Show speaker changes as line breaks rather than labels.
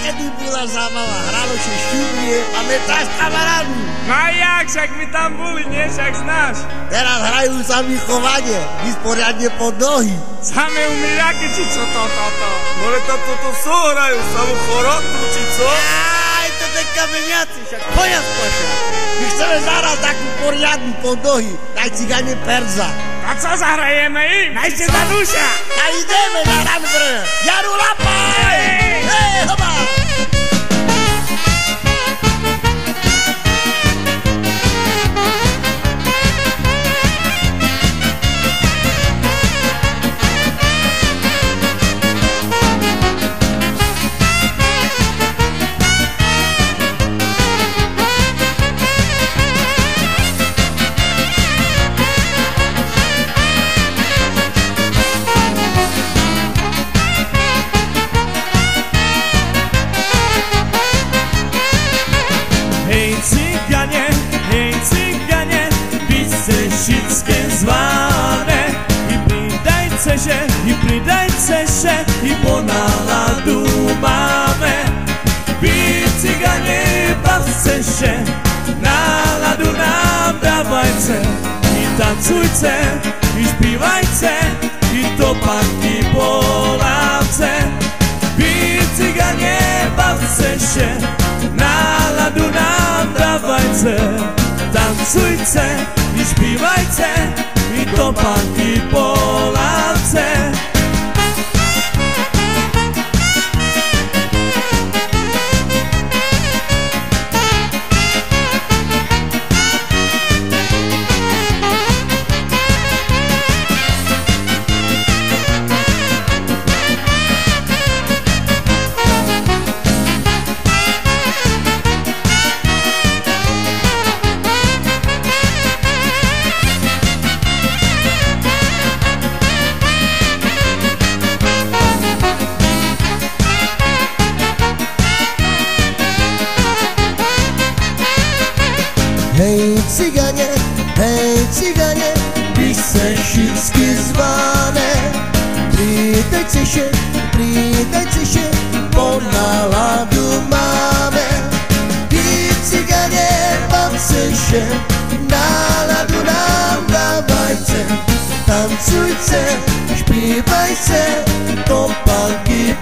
kedy bola zábava, hralo się šťuvie, pamätáš kamarádu?
No a jak, však my tam boli, nie? Však znáš.
Teraz hrajú sami chovanie, ísť poriadne pod nohy.
Same umývaky, či co to?
More to sú hrajú, samú chorotu, či co?
Aj, to ten kameniaci, však poďa spočia. My chceme zahrať takú poriadnu pod nohy, daj cigane Perza.
A co zahrajeme im? Najste za duša.
A ideme na rambre. Jaru lapaj! Hej, hoba!
I pridajte się i po náladu máme. Vy ciganie, bavte się, náladu nám dávajte. I tancujte, i śpiewajte, i topanky poláwce. Vy ciganie, bavte się, náladu nám dávajte. Tancujte, i śpiewajte, i topanky poláwce. Hej ciganie, Pisešicky zvané. Pridajte się, bo náladu máme. Vy ciganie, bavte się, náladu nám dávajte. Tancujte, śpiewajte, topanky